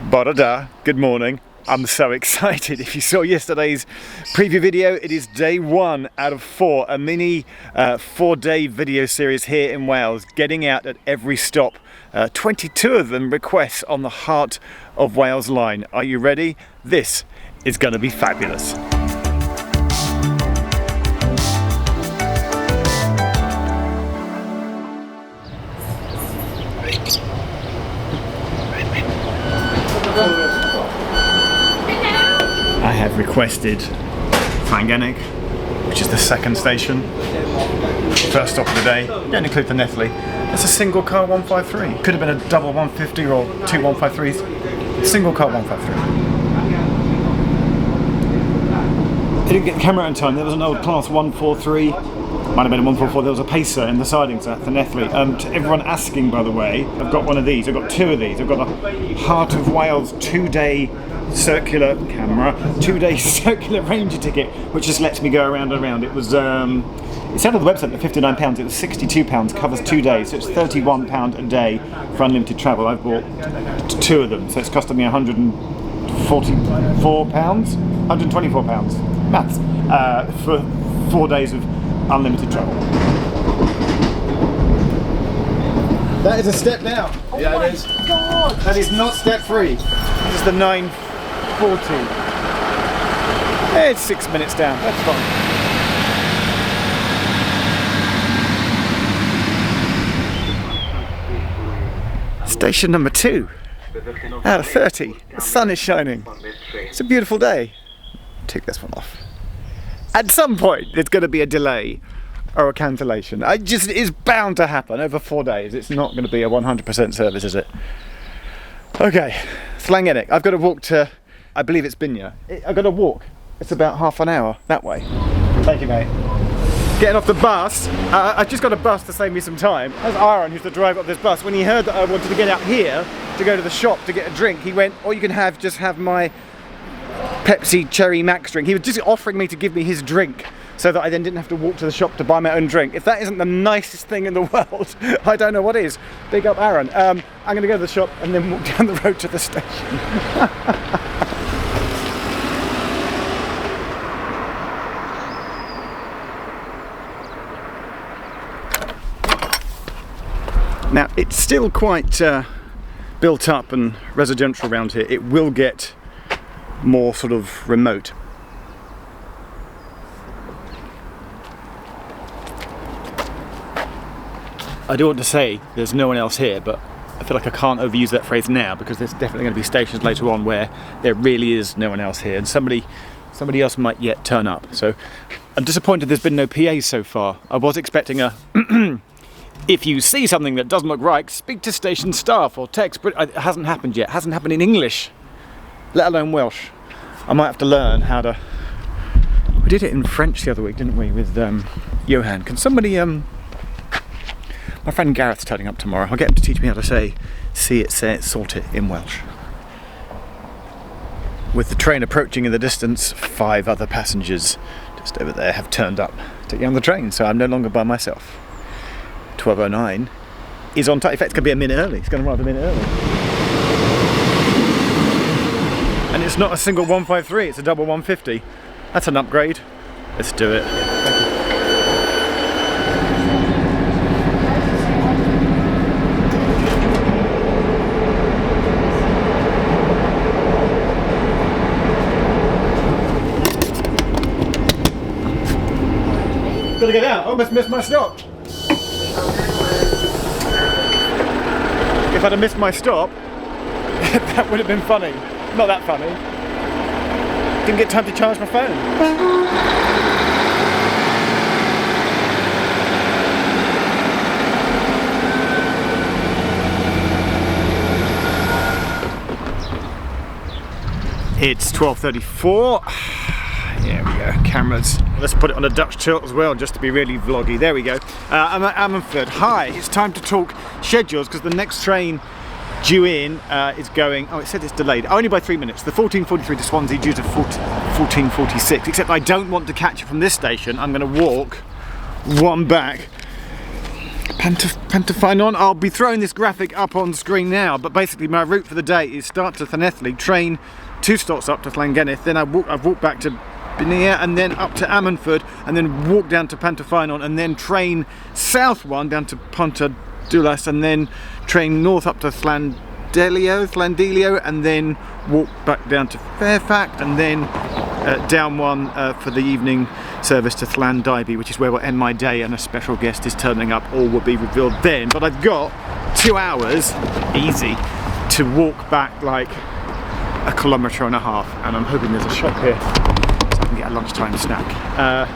Barada, good morning. I'm so excited. If you saw yesterday's preview video, it is day 1 out of 4, a mini 4-day video series here in Wales, getting out at every stop. 22 of them requests on the Heart of Wales line. Are you ready? This is going to be fabulous. I have requested Llangennech, which is the second station. First stop of the day. Don't include the Llanelli. It's a single car 153. Could have been a double 150 or two 153s. Single car 153. I didn't get the camera out in time. There was an old class 143. Might have been a 144. There was a pacer in the sidings at the Llanelli. To everyone asking, by the way, I've got one of these. I've got 2 of these. I've got a Heart of Wales 2-day circular camera, 2-day circular ranger ticket, which just lets me go around and around. It was it said on the website at £59. It was £62, covers 2 days, so it's £31 a day for unlimited travel. I've bought 2 of them, so it's costing me £144, £124 maths for 4 days of unlimited travel. That is a step now. Oh yeah, my it is. God! That is not step 3. This is the 940. It's 6 minutes down. That's fine. Station number 2 out of 30. The sun is shining. It's a beautiful day. Take this one off. At some point, there's going to be a delay or a cancellation. It is bound to happen over 4 days. It's not going to be a 100% service, is it? Okay, it's Llangennech. I've got to walk to, I believe it's Bynea. I've got to walk. It's about half an hour that way. Thank you, mate. Getting off the bus. I just got a bus to save me some time. As Aaron used to drive up this bus, when he heard that I wanted to get out here to go to the shop to get a drink, he went, "Or you can just have my Pepsi Cherry Max drink." He was just offering me to give me his drink so that I then didn't have to walk to the shop to buy my own drink. If that isn't the nicest thing in the world, I don't know what is. Big up Aaron. I'm going to go to the shop and then walk down the road to the station. Now, it's still quite built up and residential around here. It will get more sort of remote. I do want to say there's no one else here, but I feel like I can't overuse that phrase now because there's definitely going to be stations later on where there really is no one else here and somebody else might yet turn up. So I'm disappointed there's been no PAs so far. I was expecting a if you see something that doesn't look right, speak to station staff or text, but it hasn't happened yet. It hasn't happened in English, let alone Welsh. I might have to learn how to... We did it in French the other week, didn't we, with Johan. Can somebody... My friend Gareth's turning up tomorrow. I'll get him to teach me how to say, see it, say it, sort it in Welsh. With the train approaching in the distance, 5 other passengers just over there have turned up to get on the train, so I'm no longer by myself. 12:09 is on time. In fact, it's going to be a minute early. It's going to arrive a minute early. And it's not a single 153, it's a double 150. That's an upgrade. Let's do it. Thank you. Gotta get out. Almost missed my stop. If I'd have missed my stop, that would have been funny. Not that funny. Didn't get time to charge my phone. It's 12:34. Here we go, cameras. Let's put it on a Dutch tilt as well, just to be really vloggy. There we go. I'm at Ammanford. Hi, it's time to talk schedules because the next train due in is going, oh, it said it's delayed, only by 3 minutes. The 14:43 to Swansea due to 14:46, except I don't want to catch it from this station. I'm going to walk one back Pantyffynnon. I'll be throwing this graphic up on screen now, but basically my route for the day is start to Llanelli, train 2 stops up to Llangennech, then I've walked back to Bynea and then up to Ammanford and then walk down to Pantyffynnon and then train south one down to Pangarnic and then train north up to Llandeilo and then walk back down to Ffairfach and then down one for the evening service to Llandybie, which is where we'll end my day, and a special guest is turning up. All will be revealed then, but I've got 2 hours easy to walk back like 1.5 kilometres, and I'm hoping there's a shop here so I can get a lunchtime snack.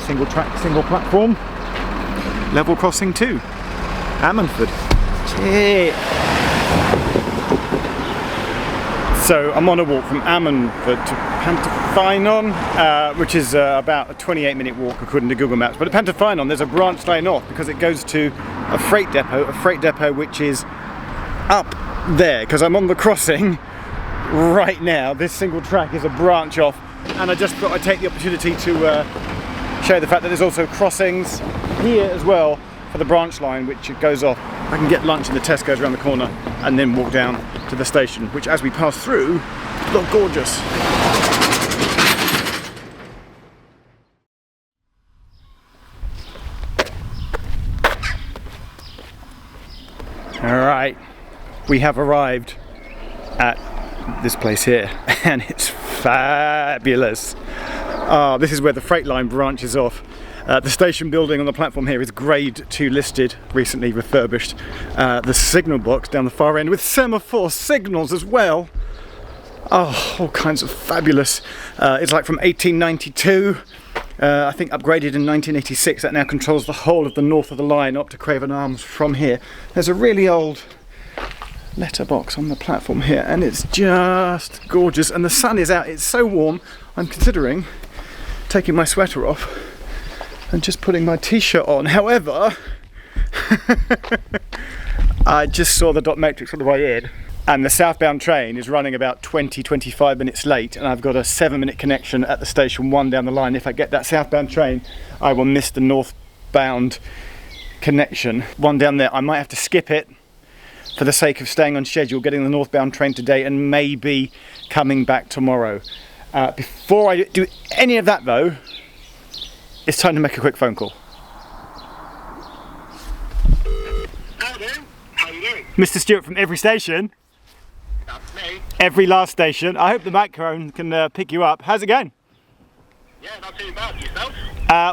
Single track, single platform, level crossing 2, Ammanford. Yeah. So I'm on a walk from Ammanford to Pantyffynnon, which is about a 28-minute walk according to Google Maps. But at Pantyffynnon there's a branch line off because it goes to a freight depot which is up there, because I'm on the crossing right now. This single track is a branch off, and I just thought I'd take the opportunity to show the fact that there's also crossings here as well for the branch line which goes off. I can get lunch in the Tesco's around the corner and then walk down to the station, which as we pass through look gorgeous. Alright, we have arrived at this place here and it's fabulous. This is where the freight line branches off. The station building on the platform here is Grade 2 listed, recently refurbished. The signal box down the far end with semaphore signals as well. Oh, all kinds of fabulous. It's like from 1892, I think upgraded in 1986. That now controls the whole of the north of the line up to Craven Arms from here. There's a really old letterbox on the platform here and it's just gorgeous, and the sun is out. It's so warm I'm considering taking my sweater off and just putting my t-shirt on. However, I just saw the dot matrix on the way in and the southbound train is running about 20-25 minutes late, and I've got a 7-minute connection at the station 1 down the line. If I get that southbound train I will miss the northbound connection. 1 down there, I might have to skip it for the sake of staying on schedule, getting the northbound train today and maybe coming back tomorrow. Before I do any of that though, it's time to make a quick phone call. Hello, how are you doing? Mr. Stewart from Every Station. That's me. Every last station. I hope the microphone can pick you up. How's it going? Yeah, not too bad. Yourself?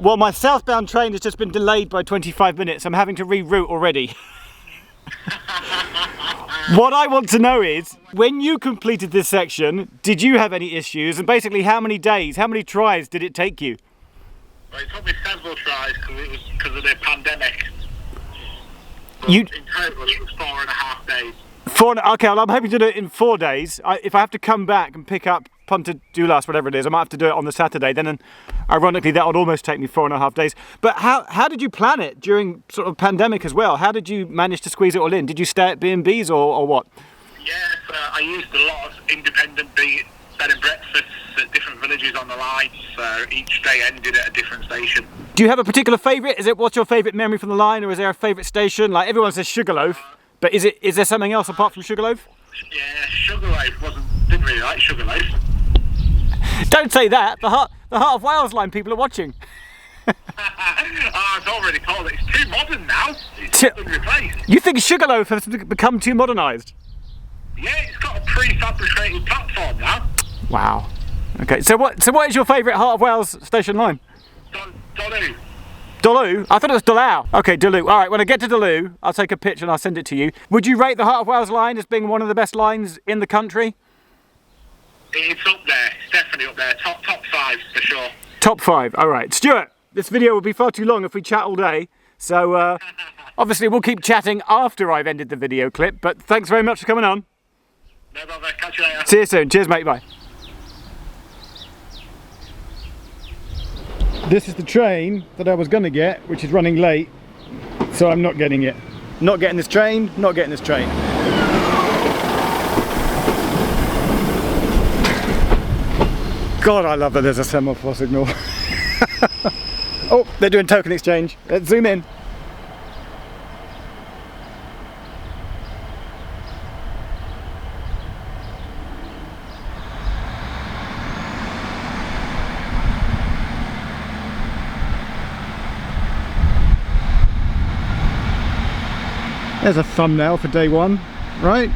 Well, my southbound train has just been delayed by 25 minutes. I'm having to reroute already. What I want to know is, when you completed this section, did you have any issues? And basically, how many days, how many tries did it take you? Well, it took me several tries because of the pandemic. In total, it was 4.5 days. Okay, well, I'm hoping to do it in 4 days. If I have to come back and pick up Pantyffynnon, whatever it is, I might have to do it on the Saturday. Then, ironically, that would almost take me 4.5 days. But how did you plan it during sort of pandemic as well? How did you manage to squeeze it all in? Did you stay at B&Bs or what? Yes, I used a lot of independent bed and breakfasts at different villages on the line, so each day ended at a different station. Do you have a particular favourite? What's your favourite memory from the line, or is there a favourite station? Like everyone says Sugarloaf, but is there something else apart from Sugarloaf? Yeah, Sugarloaf didn't really like Sugarloaf. Don't say that. The Heart of Wales line people are watching. It's already called it. It's too modern now. It's been replaced. You think Sugarloaf has become too modernised? Yeah, it's got a prefabricated platform now. Wow. Okay. So what is your favourite Heart of Wales station line? Dolu. Dolu? I thought it was Dullow. Okay, Dulu. All right. When I get to Dulu, I'll take a picture and I'll send it to you. Would you rate the Heart of Wales line as being one of the best lines in the country? It's up there. It's definitely up there. Top 5 for sure. Top 5. All right. Stuart, this video will be far too long if we chat all day. So obviously we'll keep chatting after I've ended the video clip. But thanks very much for coming on. No bother. Catch you later. See you soon. Cheers, mate. Bye. This is the train that I was going to get, which is running late. So I'm not getting it. Not getting this train. Not getting this train. God, I love that there's a semaphore signal. Oh, they're doing token exchange. Let's zoom in. There's a thumbnail for day one, right?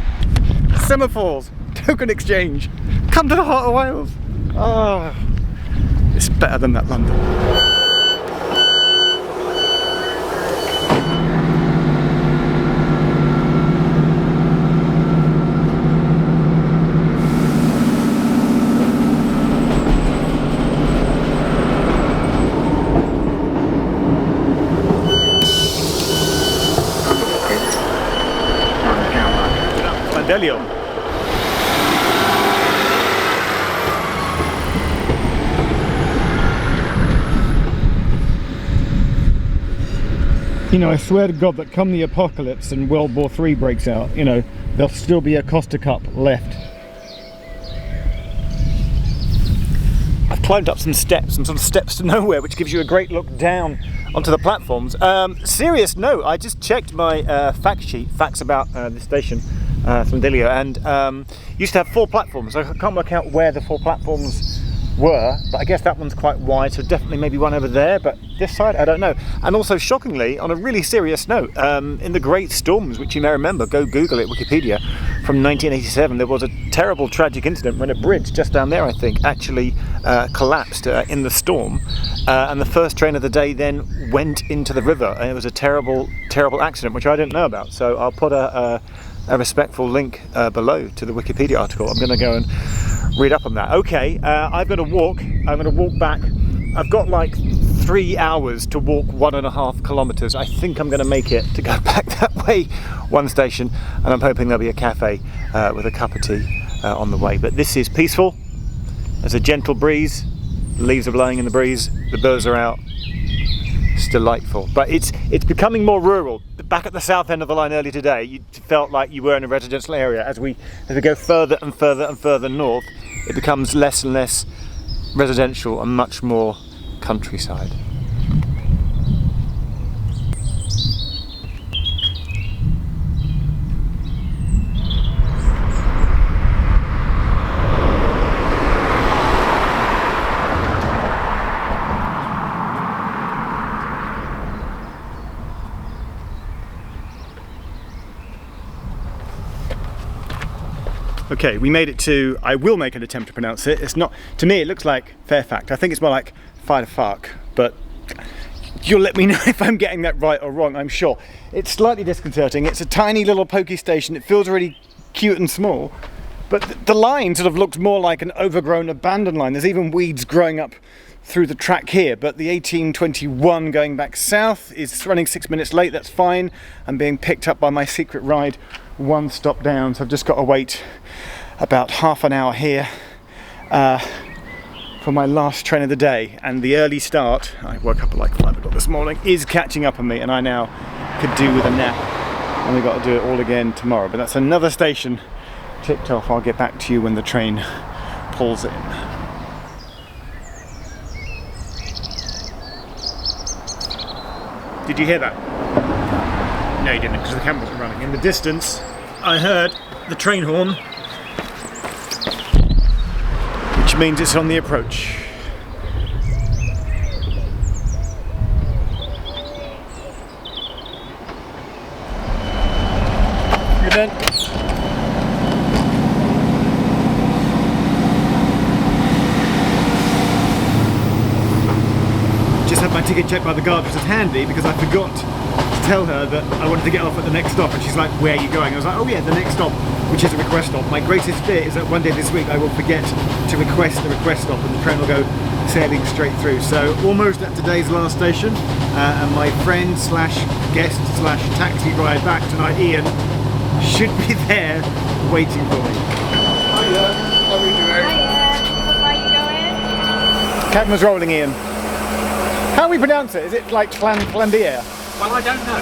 Semaphores, token exchange. Come to the heart of Wales. Oh, it's better than that London. Llangennech. You know, I swear to God that come the apocalypse and World War III breaks out, you know, there'll still be a Costa Cup left. I've climbed up some steps, some sort of steps to nowhere, which gives you a great look down onto the platforms. Serious note, I just checked my fact sheet, facts about this station, Llandeilo, and used to have 4 platforms. I can't work out where the 4 platforms were, but I guess that one's quite wide, so definitely maybe one over there, but this side, I don't know. And also, shockingly, on a really serious note, in the Great Storms, which you may remember, go Google it, Wikipedia, from 1987, there was a terrible tragic incident when a bridge just down there, I think, actually collapsed in the storm, and the first train of the day then went into the river, and it was a terrible, terrible accident, which I didn't know about. So I'll put a respectful link below to the Wikipedia article. I'm going to go and read up on that. Okay, I've got to walk. I'm going to walk back. I've got like 3 hours to walk 1.5 kilometres. I think I'm going to make it to go back that way, one station, and I'm hoping there'll be a cafe with a cup of tea on the way. But this is peaceful. There's a gentle breeze. The leaves are blowing in the breeze. The birds are out. It's delightful, but it's becoming more rural. Back at the south end of the line earlier today, you felt like you were in a residential area. As we go further and further and further north, it becomes less and less residential and much more countryside. Okay, we made it to, I will make an attempt to pronounce it. It's not, to me it looks like Ffairfach. I think it's more like Ffairfach, but you'll let me know if I'm getting that right or wrong, I'm sure. It's slightly disconcerting. It's a tiny little pokey station. It feels really cute and small, but the line sort of looks more like an overgrown abandoned line. There's even weeds growing up through the track here, but the 1821 going back south is running 6 minutes late. That's fine. I'm being picked up by my secret ride 1 stop down, so I've just got to wait about half an hour here for my last train of the day. And the early start, I woke up at like 5 o'clock this morning, is catching up on me, and I now could do with a nap, and we've got to do it all again tomorrow. But that's another station ticked off. I'll get back to you when the train pulls in. Did you hear that? No, you didn't, because the camera wasn't running. In the distance, I heard the train horn, which means it's on the approach. Good then. Just had my ticket checked by the guard, which is handy because I forgot to tell her that I wanted to get off at the next stop, and she's like, where are you going? I was like, oh yeah, the next stop, which is a request stop. My greatest fear is that one day this week I will forget to request the request stop and the train will go sailing straight through. So almost at today's last station, and my friend slash guest slash taxi ride back tonight, Ian, should be there waiting for me. Hiya, how are you doing? Hiya, how far are you going? Camera's rolling, Ian. How do we pronounce it? Is it like Llandeilo? Well, I don't know.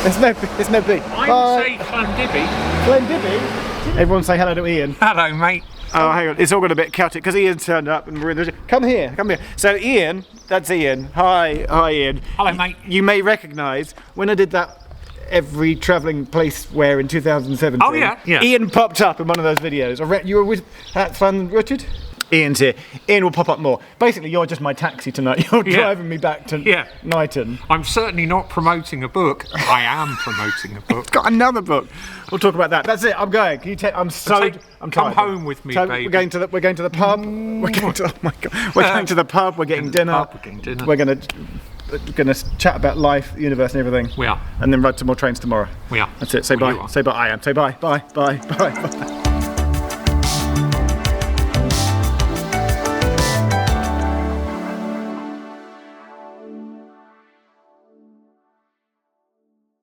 There's no B. I would say Llandybie. Llandybie? Everyone say hello to Ian. Hello, mate. Oh, hang on, it's all got a bit chaotic because Ian turned up and we're in the... Come here. So Ian, that's Ian. Hi Ian. Hello, mate. You may recognise when I did that every travelling place where in 2017. Oh, yeah. Ian popped up in one of those videos. You were with Flan Richard? Ian's here. Ian will pop up more. Basically, you're just my taxi tonight. You're Yeah. driving me back to Knighton. I'm certainly not promoting a book. I am promoting a book. Got another book. We'll talk about that. That's it. I'm going. Can you take? I'm Come tired. home with me, So baby. We're going to the pub. We're going to. Oh my god. We're going to the pub. We're getting dinner. We're gonna chat about life, the universe, and everything. We are. And then ride some more trains tomorrow. We are. That's it. Say Well, you bye. are. Say bye. I am. Say bye. Bye. Bye. Bye. Bye.